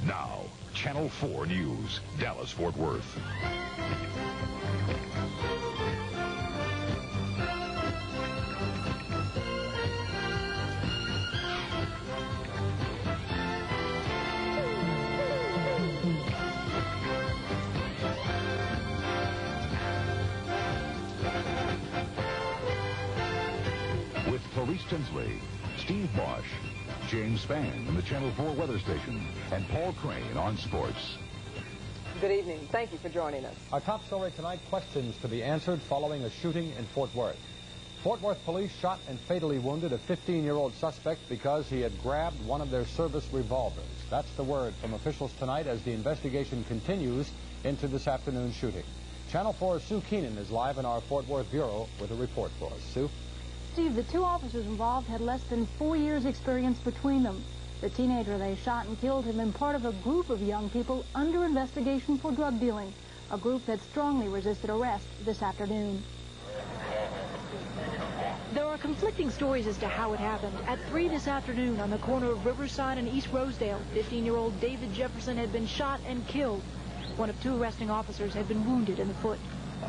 Now, Channel 4 News, Dallas-Fort Worth. With Police Tinsley, Steve Bosch, James Spann in the Channel 4 weather station, and Paul Crane on sports. Good evening. Thank you for joining us. Our top story tonight, questions to be answered following a shooting in Fort Worth. Fort Worth police shot and fatally wounded a 15-year-old suspect because he had grabbed one of their service revolvers. That's the word from officials tonight as the investigation continues into this afternoon's shooting. Channel 4's Sue Keenan is live in our Fort Worth bureau with a report for us. Sue? Steve, the two officers involved had less than 4 years' experience between them. The teenager they shot and killed had been part of a group of young people under investigation for drug dealing, a group that strongly resisted arrest this afternoon. There are conflicting stories as to how it happened. At 3 this afternoon on the corner of Riverside and East Rosedale, 15-year-old David Jefferson had been shot and killed. One of two arresting officers had been wounded in the foot.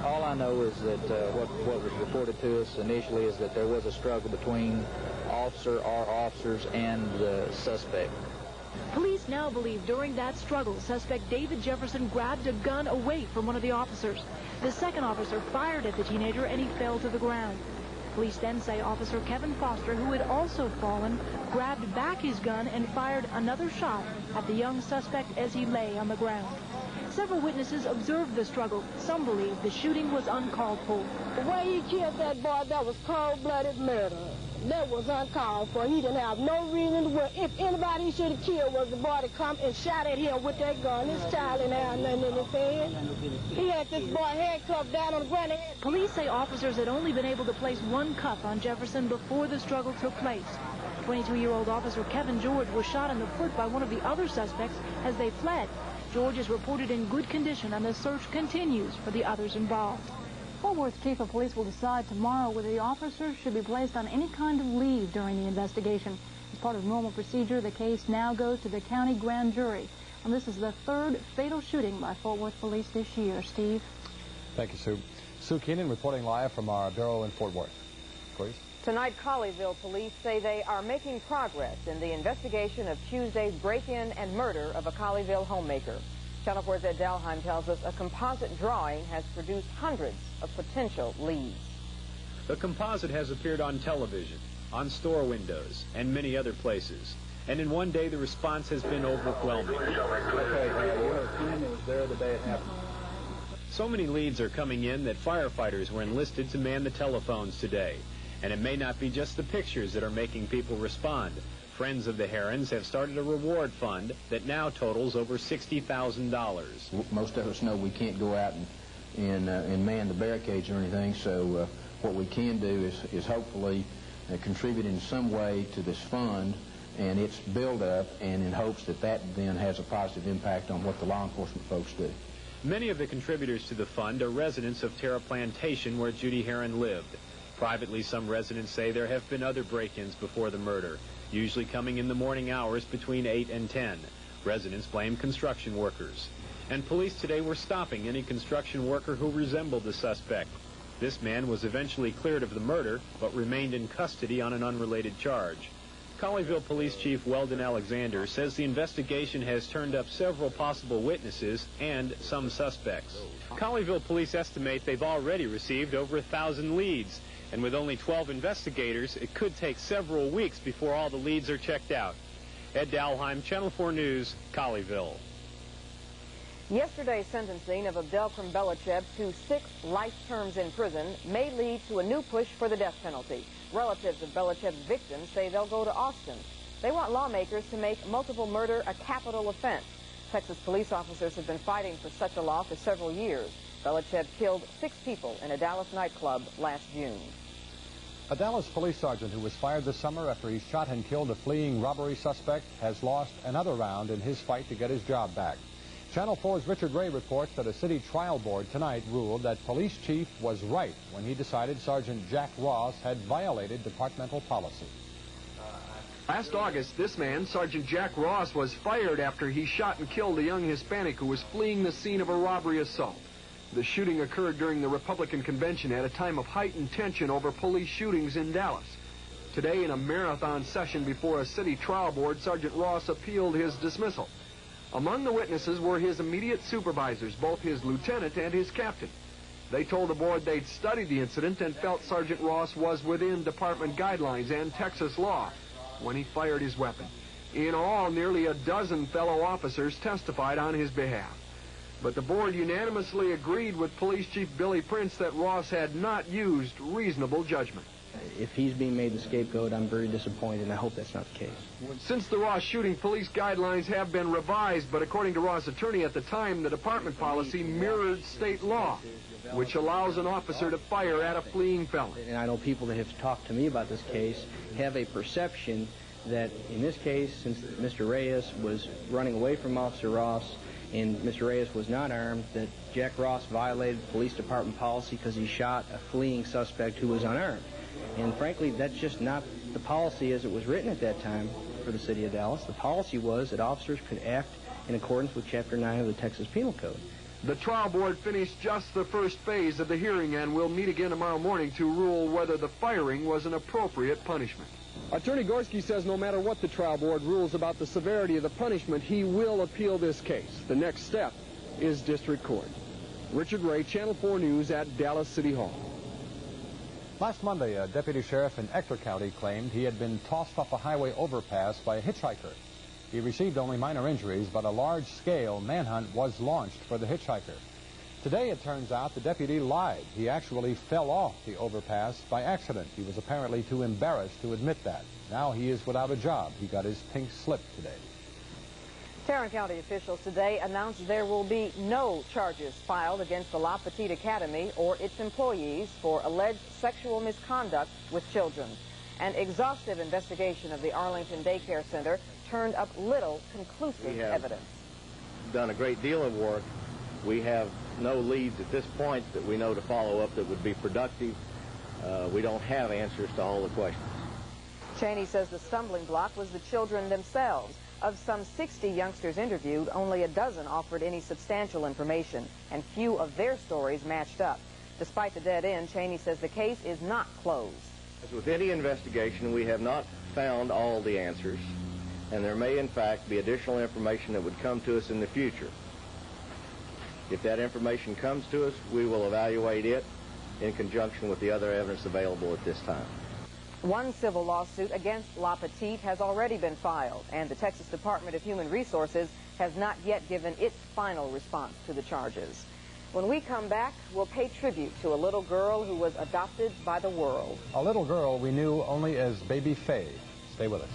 All I know is that what was reported to us initially is that there was a struggle between our officers and the suspect. Police now believe during that struggle, suspect David Jefferson grabbed a gun away from one of the officers. The second officer fired at the teenager and he fell to the ground. Police then say Officer Kevin Foster, who had also fallen, grabbed back his gun and fired another shot at the young suspect as he lay on the ground. Several witnesses observed the struggle. Some believe the shooting was uncalled for. The way he killed that boy, that was cold-blooded murder. That was uncalled for. He didn't have no reason to work. If anybody he should have killed was the boy to come and shot at him with that gun. His child didn't have nothing in his hand. He had this boy handcuffed down on the ground. Police say officers had only been able to place one cuff on Jefferson before the struggle took place. 22-year-old officer Kevin George was shot in the foot by one of the other suspects as they fled. George is reported in good condition, and the search continues for the others involved. Fort Worth Chief of Police will decide tomorrow whether the officers should be placed on any kind of leave during the investigation. As part of normal procedure, the case now goes to the county grand jury. And this is the third fatal shooting by Fort Worth Police this year. Steve? Thank you, Sue. Sue Keenan reporting live from our bureau in Fort Worth. Please. Tonight, Colleyville police say they are making progress in the investigation of Tuesday's break-in and murder of a Colleyville homemaker. Channel 4's Ed Dalheim tells us a composite drawing has produced hundreds of potential leads. The composite has appeared on television, on store windows, and many other places. And in one day, the response has been overwhelming. Your team was there the day it happened. So many leads are coming in that firefighters were enlisted to man the telephones today. And it may not be just the pictures that are making people respond. Friends of the Herons have started a reward fund that now totals over $60,000. Most of us know we can't go out and man the barricades or anything, so what we can do is hopefully contribute in some way to this fund and its build-up, and in hopes that that then has a positive impact on what the law enforcement folks do. Many of the contributors to the fund are residents of Terra Plantation, where Judy Heron lived. Privately, some residents say there have been other break-ins before the murder, usually coming in the morning hours between 8 and 10. Residents blame construction workers. And police today were stopping any construction worker who resembled the suspect. This man was eventually cleared of the murder, but remained in custody on an unrelated charge. Colleyville Police Chief Weldon Alexander says the investigation has turned up several possible witnesses and some suspects. Colleyville police estimate they've already received over 1,000 leads. And with only 12 investigators, it could take several weeks before all the leads are checked out. Ed Dalheim, Channel 4 News, Colleyville. Yesterday's sentencing of Abdelkrim Belachev to 6 life terms in prison may lead to a new push for the death penalty. Relatives of Belachev's victims say they'll go to Austin. They want lawmakers to make multiple murder a capital offense. Texas police officers have been fighting for such a law for several years. Belachev killed 6 people in a Dallas nightclub last June. A Dallas police sergeant who was fired this summer after he shot and killed a fleeing robbery suspect has lost another round in his fight to get his job back. Channel 4's Richard Ray reports that a city trial board tonight ruled that police chief was right when he decided Sergeant Jack Ross had violated departmental policy. Last August, this man, Sergeant Jack Ross, was fired after he shot and killed a young Hispanic who was fleeing the scene of a robbery assault. The shooting occurred during the Republican convention at a time of heightened tension over police shootings in Dallas. Today, in a marathon session before a city trial board, Sergeant Ross appealed his dismissal. Among the witnesses were his immediate supervisors, both his lieutenant and his captain. They told the board they'd studied the incident and felt Sergeant Ross was within department guidelines and Texas law when he fired his weapon. In all, nearly a dozen fellow officers testified on his behalf. But the board unanimously agreed with Police Chief Billy Prince that Ross had not used reasonable judgment. If he's being made the scapegoat, I'm very disappointed, and I hope that's not the case. Since the Ross shooting, police guidelines have been revised, but according to Ross' attorney at the time, the department policy mirrored state law, which allows an officer to fire at a fleeing felon. And I know people that have talked to me about this case have a perception that in this case, since Mr. Reyes was running away from Officer Ross and Mr. Reyes was not armed, that Jack Ross violated police department policy because he shot a fleeing suspect who was unarmed. And frankly, that's just not the policy as it was written at that time for the city of Dallas. The policy was that officers could act in accordance with Chapter 9 of the Texas Penal Code. The trial board finished just the first phase of the hearing and will meet again tomorrow morning to rule whether the firing was an appropriate punishment. Attorney Gorski says no matter what the trial board rules about the severity of the punishment, he will appeal this case. The next step is district court. Richard Ray, Channel 4 News at Dallas City Hall. Last Monday, a deputy sheriff in Ector County claimed he had been tossed off a highway overpass by a hitchhiker. He received only minor injuries, but a large-scale manhunt was launched for the hitchhiker. Today, it turns out the deputy lied. He actually fell off the overpass by accident. He was apparently too embarrassed to admit that. Now he is without a job. He got his pink slip today. Tarrant County officials today announced there will be no charges filed against the La Petite Academy or its employees for alleged sexual misconduct with children. An exhaustive investigation of the Arlington Daycare Center turned up little conclusive evidence. Done a great deal of work. We have no leads at this point that we know to follow up that would be productive. We don't have answers to all the questions. Cheney says the stumbling block was the children themselves. Of some 60 youngsters interviewed, only a dozen offered any substantial information, and few of their stories matched up. Despite the dead end, Cheney says the case is not closed. As with any investigation, we have not found all the answers, and there may in fact be additional information that would come to us in the future. If that information comes to us, we will evaluate it in conjunction with the other evidence available at this time. One civil lawsuit against La Petite has already been filed, and the Texas Department of Human Resources has not yet given its final response to the charges. When we come back, we'll pay tribute to a little girl who was adopted by the world. A little girl we knew only as Baby Fay. Stay with us.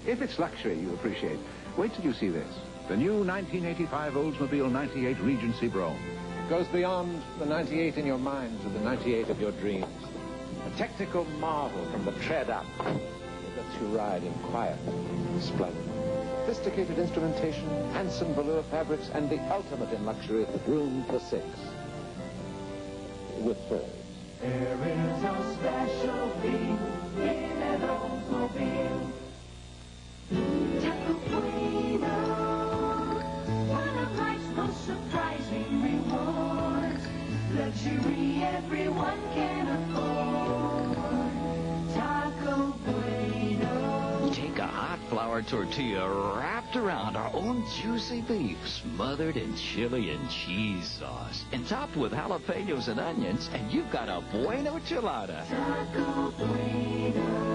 If it's luxury you appreciate, wait till you see this. The new 1985 Oldsmobile 98 Regency Brougham. Goes beyond the 98 in your mind to the 98 of your dreams. A technical marvel from the tread up. It lets you ride in quiet and splendor. Sophisticated instrumentation, handsome velour fabrics, and the ultimate in luxury, room for 6. With furs. There is a special thing in an Oldsmobile. Taco Bueno. One of life's most surprising rewards. Luxury everyone can afford. Taco Bueno. Take a hot flour tortilla wrapped around our own juicy beef, smothered in chili and cheese sauce, and topped with jalapenos and onions, and you've got a bueno chilada. Taco Bueno.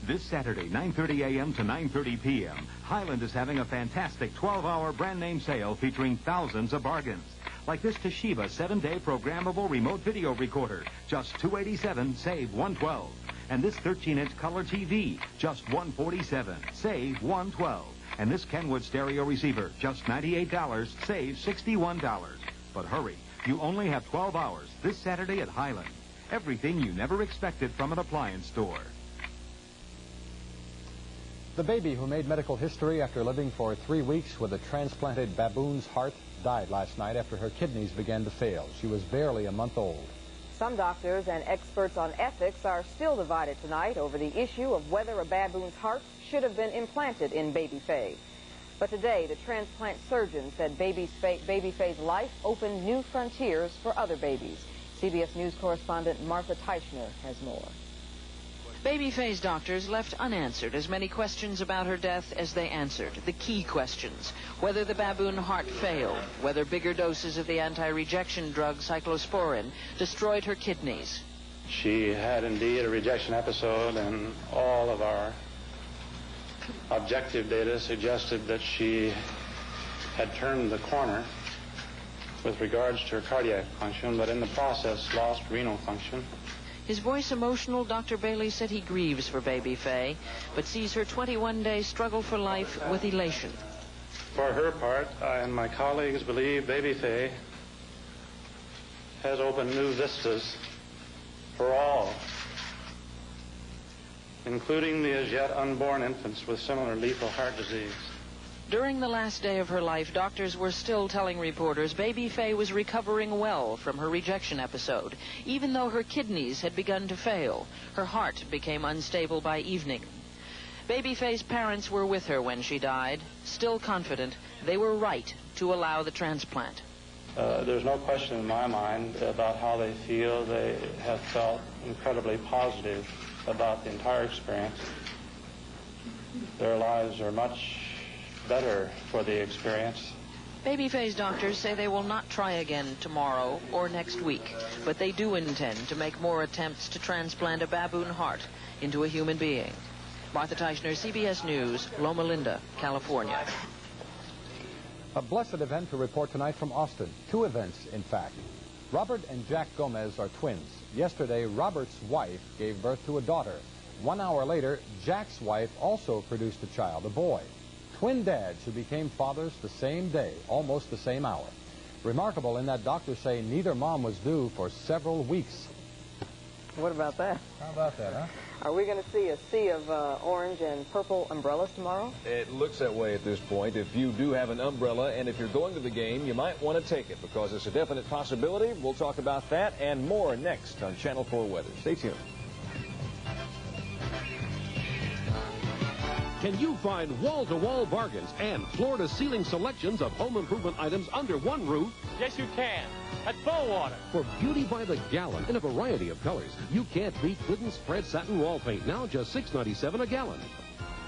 This Saturday, 9:30 a.m. to 9:30 p.m., Highland is having a fantastic 12-hour brand name sale featuring thousands of bargains. Like this Toshiba 7-day programmable remote video recorder, just $287, save $112. And this 13-inch color TV, just $147, save $112. And this Kenwood stereo receiver, just $98, save $61. But hurry, you only have 12 hours this Saturday at Highland. Everything you never expected from an appliance store. The baby who made medical history after living for 3 weeks with a transplanted baboon's heart died last night after her kidneys began to fail. She was barely a month old. Some doctors and experts on ethics are still divided tonight over the issue of whether a baboon's heart should have been implanted in Baby Fay. But today, the transplant surgeon said Baby Fay's life opened new frontiers for other babies. CBS News correspondent Martha Teichner has more. Baby Fay's doctors left unanswered as many questions about her death as they answered. The key questions: whether the baboon heart failed, whether bigger doses of the anti-rejection drug cyclosporin destroyed her kidneys. She had indeed a rejection episode, and all of our objective data suggested that she had turned the corner with regards to her cardiac function, but in the process lost renal function. His voice emotional, Dr. Bailey said he grieves for Baby Fay, but sees her 21-day struggle for life with elation. For her part, I and my colleagues believe Baby Fay has opened new vistas for all, including the as yet unborn infants with similar lethal heart disease. During the last day of her life, doctors were still telling reporters Baby Fay was recovering well from her rejection episode. Even though her kidneys had begun to fail, her heart became unstable by evening. Baby Fay's parents were with her when she died, still confident they were right to allow the transplant. There's no question in my mind about how they feel. They have felt incredibly positive about the entire experience. Their lives are much better for the experience. Baby Fay's doctors say they will not try again tomorrow or next week, but they do intend to make more attempts to transplant a baboon heart into a human being. Martha Teichner, CBS News, Loma Linda, California. A blessed event to report tonight from Austin. Two events, in fact. Robert and Jack Gomez are twins. Yesterday, Robert's wife gave birth to a daughter. 1 hour later, Jack's wife also produced a child, a boy. Twin dads who became fathers the same day, almost the same hour. Remarkable in that doctors say neither mom was due for several weeks. What about that? How about that, huh? Are we going to see a sea of orange and purple umbrellas tomorrow? It looks that way at this point. If you do have an umbrella and if you're going to the game, you might want to take it because it's a definite possibility. We'll talk about that and more next on Channel 4 Weather. Stay tuned. Can you find wall-to-wall bargains and floor-to-ceiling selections of home improvement items under one roof? Yes, you can. At Bowater. For beauty by the gallon in a variety of colors, you can't beat Glidden Spread Satin Wall Paint, now just $6.97 a gallon.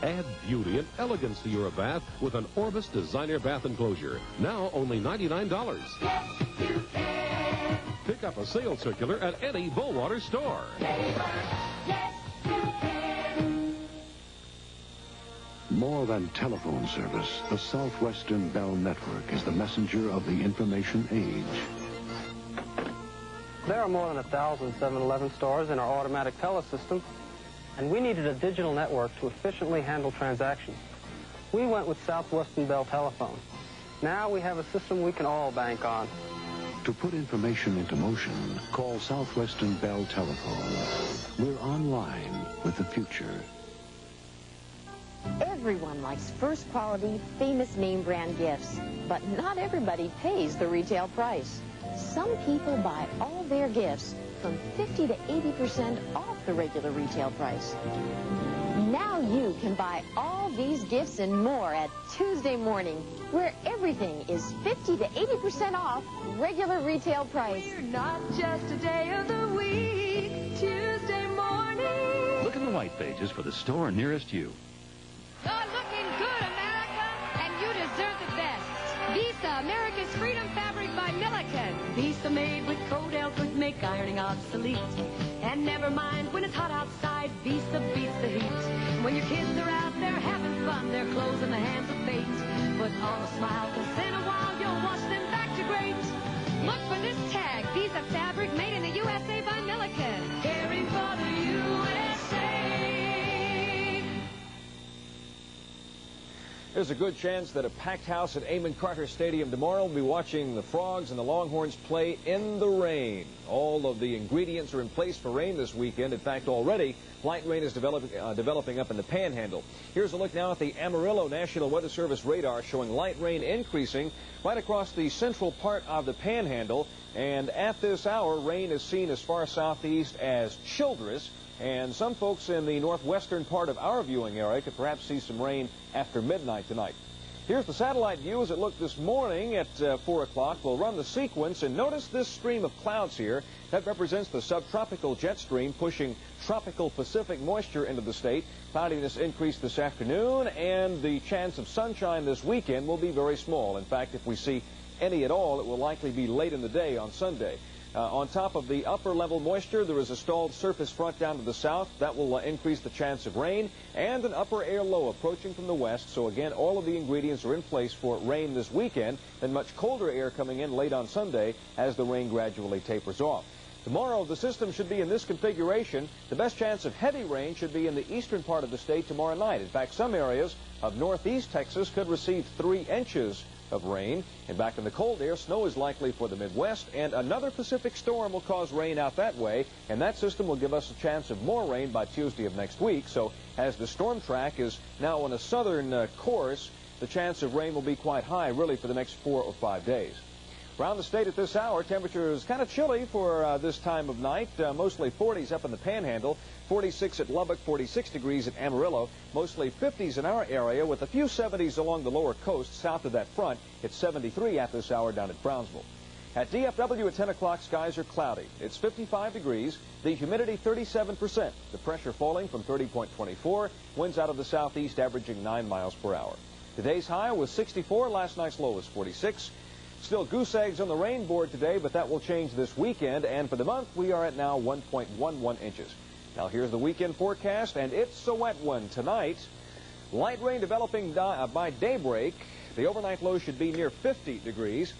Add beauty and elegance to your bath with an Orbis designer bath enclosure, now only $99. Yes, you can. Pick up a sales circular at any Bowater store. Yes, you can. More than telephone service, the Southwestern Bell Network is the messenger of the information age. There are more than 1,000 7-Eleven stores in our automatic teller system, and we needed a digital network to efficiently handle transactions. We went with Southwestern Bell Telephone. Now we have a system we can all bank on. To put information into motion, call Southwestern Bell Telephone. We're online with the future. Everyone likes first quality, famous name brand gifts, but not everybody pays the retail price. Some people buy all their gifts from 50 to 80% off the regular retail price. Now you can buy all these gifts and more at Tuesday morning, where everything is 50 to 80% off regular retail price. We're not just a day of the week, Tuesday morning. Look in the white pages for the store nearest you. You're looking good, America, and you deserve the best. Visa, America's Freedom Fabric by Milliken. Visa made with Codell could make ironing obsolete. And never mind when it's hot outside, Visa beats the heat. When your kids are out there having fun, their clothes in the hands of fate. Put on a smile, 'cause in a while you'll wash them back to great. Look for this tag, Visa Fabric made in the USA by Milliken. Caring for the USA. There's a good chance that a packed house at Amon Carter Stadium tomorrow will be watching the Frogs and the Longhorns play in the rain. All of the ingredients are in place for rain this weekend. In fact, already light rain is developing up in the Panhandle. Here's a look now at the Amarillo National Weather Service radar showing light rain increasing right across the central part of the Panhandle. And at this hour, rain is seen as far southeast as Childress. And some folks in the northwestern part of our viewing area could perhaps see some rain after midnight tonight. Here's the satellite view as it looked this morning at 4 o'clock. We'll run the sequence, and notice this stream of clouds here. That represents the subtropical jet stream pushing tropical Pacific moisture into the state. Cloudiness increased this afternoon, and the chance of sunshine this weekend will be very small. In fact, if we see any at all, it will likely be late in the day on Sunday. On top of the upper level moisture, there is a stalled surface front down to the south. That will increase the chance of rain, and an upper air low approaching from the west. So again, all of the ingredients are in place for rain this weekend, and much colder air coming in late on Sunday as the rain gradually tapers off. Tomorrow, the system should be in this configuration. The best chance of heavy rain should be in the eastern part of the state tomorrow night. In fact, some areas of northeast Texas could receive 3 inches of rain. And back in the cold air, snow is likely for the Midwest, and another Pacific storm will cause rain out that way, and that system will give us a chance of more rain by Tuesday of next week. So as the storm track is now on a southern course, the chance of rain will be quite high really for the next 4 or 5 days. Around the state at this hour, temperature is kind of chilly for this time of night. Mostly 40s up in the Panhandle, 46 at Lubbock, 46 degrees at Amarillo, mostly 50s in our area with a few 70s along the lower coast south of that front. It's 73 at this hour down at Brownsville. At DFW at 10 o'clock, skies are cloudy. It's 55 degrees, the humidity 37%, the pressure falling from 30.24, winds out of the southeast averaging 9 miles per hour. Today's high was 64, last night's low was 46. Still goose eggs on the rain board today, but that will change this weekend. And for the month, we are at now 1.11 inches. Now here's the weekend forecast, and it's a wet one tonight. Light rain developing by daybreak. The overnight low should be near 50 degrees.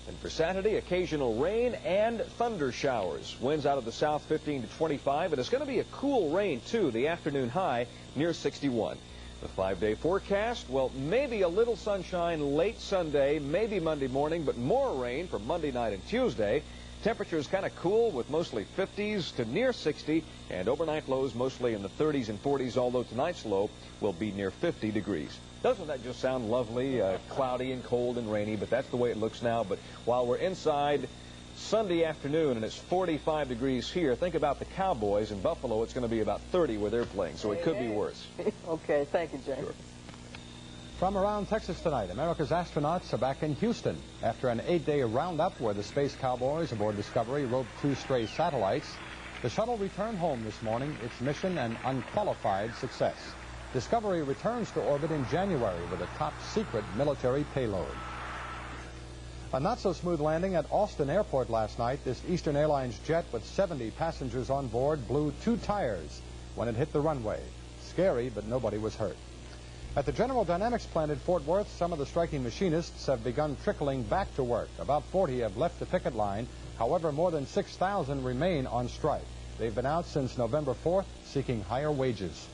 And for Saturday, occasional rain and thunder showers. Winds out of the south 15 to 25. And it's going to be a cool rain, too. The afternoon high near 61. The 5-day forecast, well, maybe a little sunshine late Sunday, maybe Monday morning, but more rain for Monday night and Tuesday. Temperatures kind of cool with mostly 50s to near 60, and overnight lows mostly in the 30s and 40s, although tonight's low will be near 50 degrees. Doesn't that just sound lovely? Cloudy and cold and rainy, but that's the way it looks now. But while we're inside Sunday afternoon and it's 45 degrees here, think about the Cowboys in Buffalo. It's going to be about 30 where they're playing, so it could be worse. Okay, thank you, James. Sure. From around Texas tonight, America's astronauts are back in Houston after an 8-day roundup where the Space Cowboys aboard Discovery roped 2 stray satellites. The shuttle returned home this morning, its mission an unqualified success. Discovery returns to orbit in January with a top-secret military payload. A not-so-smooth landing at Austin Airport last night. This Eastern Airlines jet with 70 passengers on board blew 2 tires when it hit the runway. Scary, but nobody was hurt. At the General Dynamics plant in Fort Worth, some of the striking machinists have begun trickling back to work. About 40 have left the picket line. However, more than 6,000 remain on strike. They've been out since November 4th, seeking higher wages.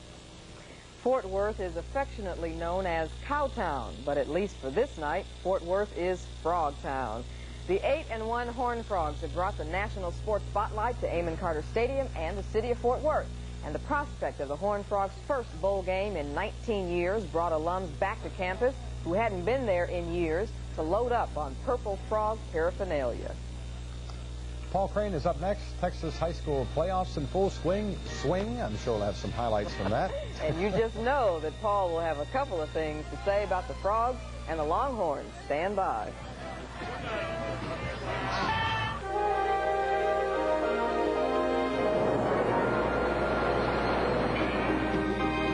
Fort Worth is affectionately known as Cowtown, but at least for this night, Fort Worth is Frogtown. The 8-1 Horned Frogs have brought the national sports spotlight to Amon Carter Stadium and the city of Fort Worth. And the prospect of the Horned Frogs' first bowl game in 19 years brought alums back to campus who hadn't been there in years to load up on Purple Frog paraphernalia. Paul Crane is up next. Texas high school playoffs in full swing. I'm sure we'll have some highlights from that. And you just know that Paul will have a couple of things to say about the Frogs and the Longhorns. Stand by.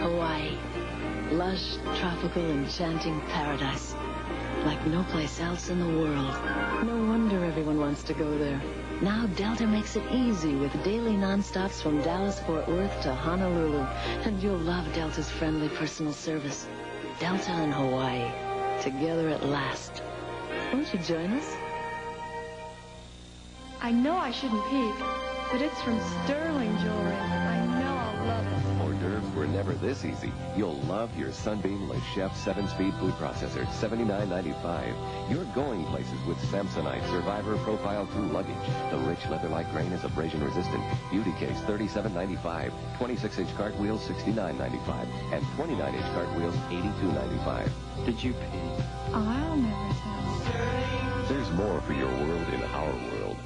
Hawaii. Lush, tropical, enchanting paradise. Like no place else in the world. No wonder everyone wants to go there. Now Delta makes it easy with daily nonstops from Dallas-Fort Worth to Honolulu. And you'll love Delta's friendly personal service. Delta and Hawaii. Together at last. Won't you join us? I know I shouldn't peek, but it's from Sterling Jewelry. I know I'll love it. Hors d'oeuvre for were never this easy. You'll love your Sunbeam Le Chef 7-speed food processor, $79.95. You're going places with Samsonite Survivor Profile 2 luggage. The rich leather-like grain is abrasion-resistant. Beauty case, $37.95. 26-inch cartwheels, $69.95. And 29-inch cartwheels, $82.95. Did you pay? Oh, I'll never tell. There's more for your world in our world.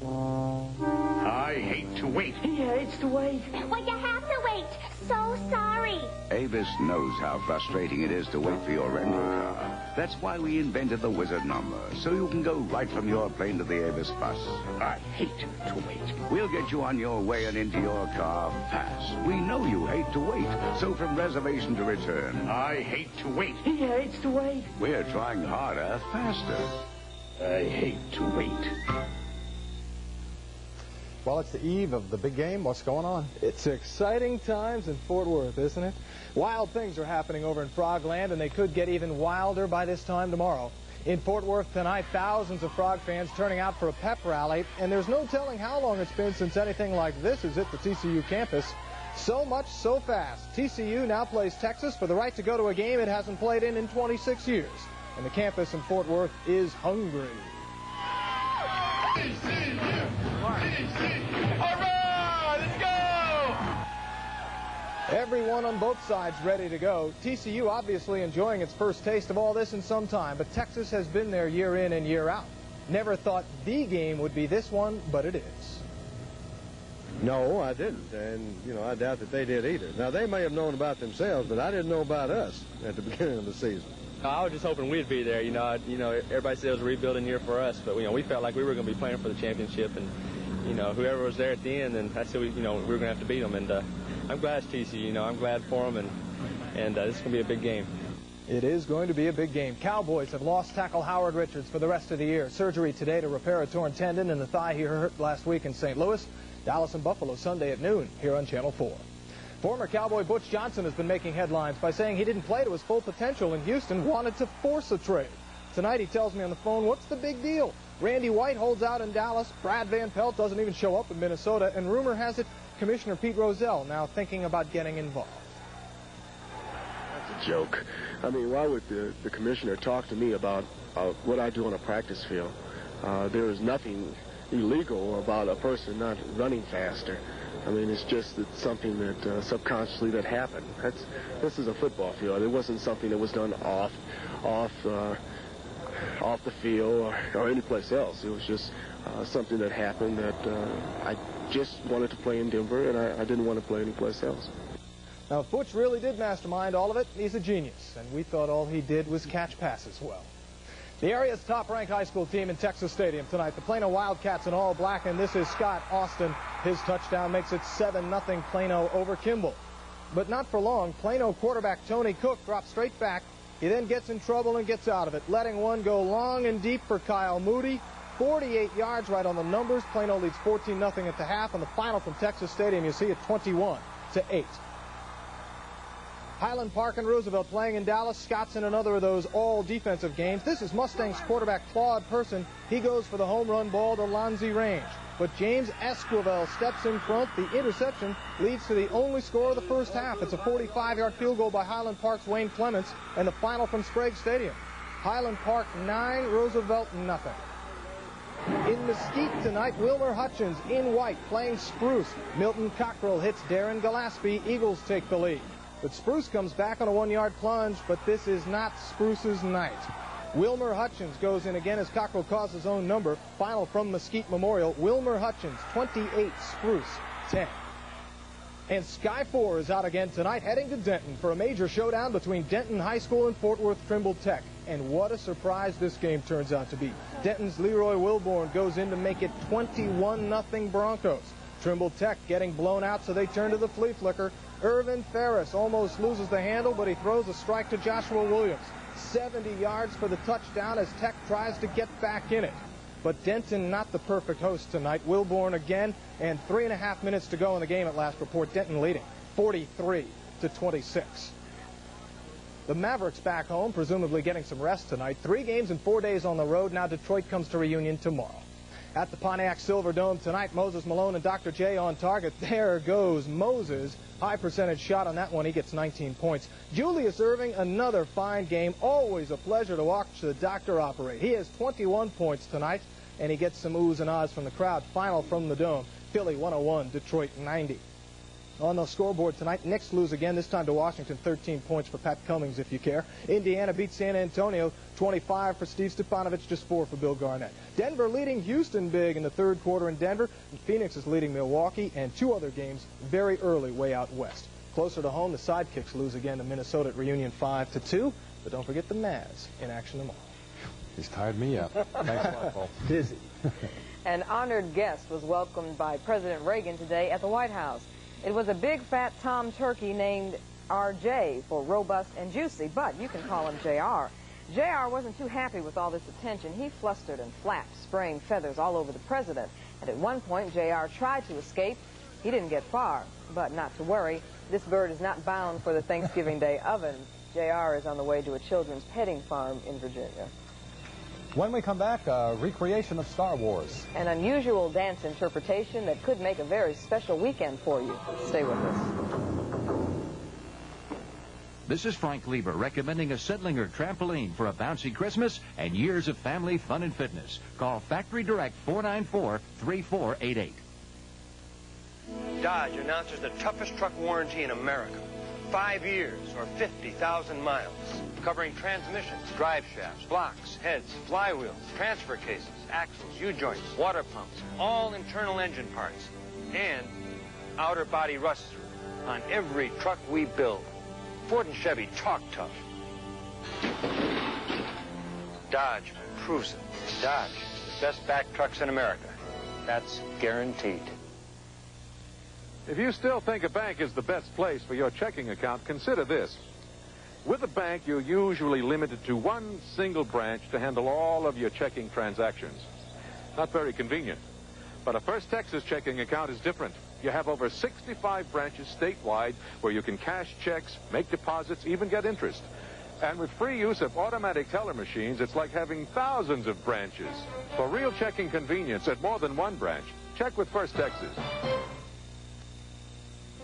I hate to wait. He hates to wait. Well, you have to wait. So sorry. Avis knows how frustrating it is to wait for your rental car. That's why we invented the Wizard number, so you can go right from your plane to the Avis bus. I hate to wait. We'll get you on your way and into your car fast. We know you hate to wait, so from reservation to return, I hate to wait. He hates to wait. We're trying harder, faster. I hate to wait. Well, it's the eve of the big game. What's going on? It's exciting times in Fort Worth, isn't it? Wild things are happening over in Frogland, and they could get even wilder by this time tomorrow. In Fort Worth tonight, thousands of Frog fans turning out for a pep rally, and there's no telling how long it's been since anything like this has hit the TCU campus. So much, so fast. TCU now plays Texas for the right to go to a game it hasn't played in 26 years. And the campus in Fort Worth is hungry. Hurrah! Let's go! Everyone on both sides ready to go. TCU obviously enjoying its first taste of all this in some time, but Texas has been there year in and year out. Never thought the game would be this one, but it is. No, I didn't, and, I doubt that they did either. Now, they may have known about themselves, but I didn't know about us at the beginning of the season. I was just hoping we'd be there. Everybody said it was a rebuilding year for us, but we felt like we were going to be playing for the championship, and whoever was there at the end, and that's who we were going to have to beat them. And I'm glad it's TCU. I'm glad for them, and this is going to be a big game. It is going to be a big game. Cowboys have lost tackle Howard Richards for the rest of the year. Surgery today to repair a torn tendon in the thigh he hurt last week in St. Louis. Dallas and Buffalo Sunday at noon here on Channel 4. Former Cowboy Butch Johnson has been making headlines by saying he didn't play to his full potential in Houston, wanted to force a trade. Tonight he tells me on the phone, what's the big deal? Randy White holds out in Dallas, Brad Van Pelt doesn't even show up in Minnesota, and rumor has it Commissioner Pete Rozelle now thinking about getting involved. That's a joke. I mean, why would the commissioner talk to me about what I do on a practice field? There is nothing illegal about a person not running faster. I mean, it's just something that subconsciously that happened. This is a football field. It wasn't something that was done off the field or any place else. It was just something that happened that I just wanted to play in Denver, and I didn't want to play anyplace else. Now, if Butch really did mastermind all of it, he's a genius, and we thought all he did was catch passes well. The area's top-ranked high school team in Texas Stadium tonight, the Plano Wildcats in all black, and this is Scott Austin. His touchdown makes it 7-0 Plano over Kimball. But not for long. Plano quarterback Tony Cook drops straight back. He then gets in trouble and gets out of it, letting one go long and deep for Kyle Moody. 48 yards right on the numbers. Plano leads 14-0 at the half. And the final from Texas Stadium, you see it 21-8. Highland Park and Roosevelt playing in Dallas. Scott's in another of those all-defensive games. This is Mustangs quarterback Claude Person. He goes for the home run ball to Lonzie Range. But James Esquivel steps in front. The interception leads to the only score of the first half. It's a 45-yard field goal by Highland Park's Wayne Clements, and the final from Sprague Stadium. Highland Park 9, Roosevelt 0. In Mesquite tonight, Wilmer Hutchins in white playing Spruce. Milton Cockrell hits Darren Gillespie. Eagles take the lead. But Spruce comes back on a 1-yard plunge, but this is not Spruce's night. Wilmer Hutchins goes in again as Cockrell calls his own number. Final from Mesquite Memorial, Wilmer Hutchins, 28, Spruce, 10. And Sky 4 is out again tonight, heading to Denton for a major showdown between Denton High School and Fort Worth Trimble Tech. And what a surprise this game turns out to be. Denton's Leroy Wilborn goes in to make it 21-0 Broncos. Trimble Tech getting blown out, so they turn to the flea flicker. Irvin Ferris almost loses the handle, but he throws a strike to Joshua Williams. 70 yards for the touchdown as Tech tries to get back in it. But Denton not the perfect host tonight. Wilborn again, and 3.5 minutes to go in the game at last report. Denton leading 43-26. The Mavericks back home, presumably getting some rest tonight. 3 games in 4 days on the road. Now Detroit comes to Reunion tomorrow. At the Pontiac Silverdome tonight, Moses Malone and Dr. J on target. There goes Moses. High percentage shot on that one. He gets 19 points. Julius Irving, another fine game. Always a pleasure to watch the doctor operate. He has 21 points tonight, and he gets some oohs and ahs from the crowd. Final from the Dome. Philly 101, Detroit 90. On the scoreboard tonight, Knicks lose again, this time to Washington. 13 points for Pat Cummings, if you care. Indiana beats San Antonio. 25 for Steve Stepanovich, just 4 for Bill Garnett. Denver leading Houston big in the third quarter in Denver. And Phoenix is leading Milwaukee, and 2 other games very early way out west. Closer to home, the Sidekicks lose again to Minnesota at Reunion 5-2. But don't forget the Mavs in action tomorrow. He's tired me up. Thanks a lot, Paul. Dizzy. An honored guest was welcomed by President Reagan today at the White House. It was a big fat tom turkey named RJ for robust and juicy, but you can call him JR. JR wasn't too happy with all this attention. He flustered and flapped, spraying feathers all over the president. And at one point, JR tried to escape. He didn't get far, but not to worry. This bird is not bound for the Thanksgiving Day oven. JR is on the way to a children's petting farm in Virginia. When we come back, a recreation of Star Wars. An unusual dance interpretation that could make a very special weekend for you. Stay with us. This is Frank Lieber recommending a Sedlinger trampoline for a bouncy Christmas and years of family fun and fitness. Call Factory Direct 494-3488. Dodge announces the toughest truck warranty in America. 5 years or 50,000 miles. Covering transmissions, drive shafts, blocks, heads, flywheels, transfer cases, axles, U-joints, water pumps, all internal engine parts, and outer body rust on every truck we build. Ford and Chevy talk tough. Dodge proves it. Dodge, the best back trucks in America. That's guaranteed. If you still think a bank is the best place for your checking account, consider this. With a bank, you're usually limited to one single branch to handle all of your checking transactions. Not very convenient. But a First Texas checking account is different. You have over 65 branches statewide where you can cash checks, make deposits, even get interest. And with free use of automatic teller machines, it's like having thousands of branches. For real checking convenience at more than one branch, check with First Texas.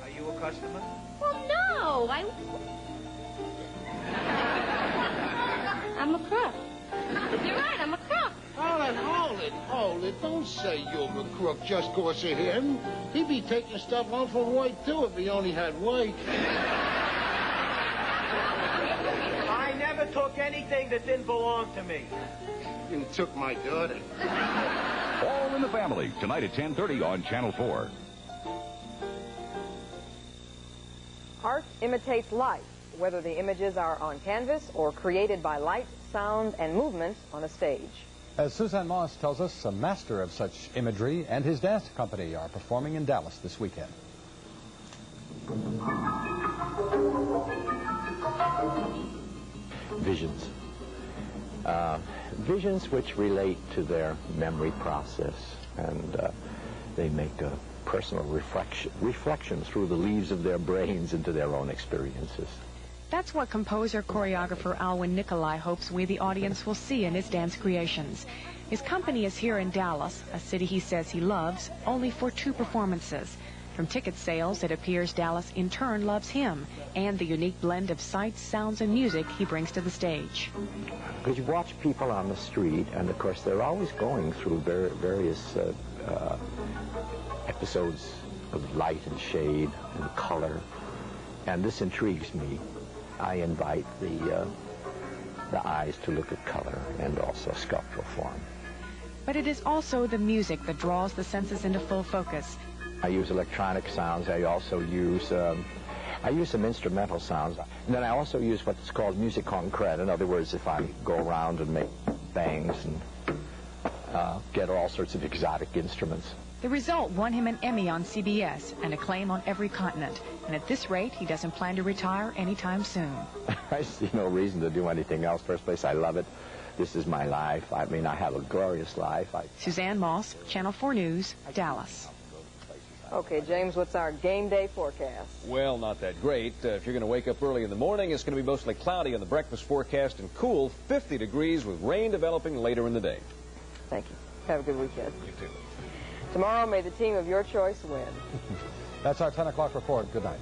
Are you a customer? Well, no, I'm a crook. You're right, I'm a crook. Hold it. Don't say you're a crook just 'cause of him. He'd be taking stuff on for White, too, if he only had White. I never took anything that didn't belong to me. You took my daughter. All in the Family, tonight at 10:30 on Channel 4. Art imitates life, whether the images are on canvas or created by light, sound, and movement on a stage. As Suzanne Moss tells us, a master of such imagery and his dance company are performing in Dallas this weekend. Visions. Visions which relate to their memory process, and they make a personal reflection through the leaves of their brains into their own experiences. That's what composer-choreographer Alwyn Nikolai hopes we, the audience, will see in his dance creations. His company is here in Dallas, a city he says he loves, only for 2 performances. From ticket sales, it appears Dallas in turn loves him and the unique blend of sights, sounds, and music he brings to the stage. Because you watch people on the street, and of course they're always going through various episodes of light and shade and color, and this intrigues me. I invite the eyes to look at color and also sculptural form. But it is also the music that draws the senses into full focus. I use electronic sounds. I also use some instrumental sounds. And then I also use what's called musique concrète. In other words, if I go around and make bangs and get all sorts of exotic instruments. The result won him an Emmy on CBS and acclaim on every continent. And at this rate, he doesn't plan to retire anytime soon. I see no reason to do anything else. First place, I love it. This is my life. I mean, I have a glorious life. Suzanne Moss, Channel 4 News, Dallas. Okay, James, what's our game day forecast? Well, not that great. If you're going to wake up early in the morning, it's going to be mostly cloudy on the breakfast forecast and cool, 50 degrees with rain developing later in the day. Thank you. Have a good weekend. You too. Tomorrow, may the team of your choice win. That's our 10 o'clock report. Good night.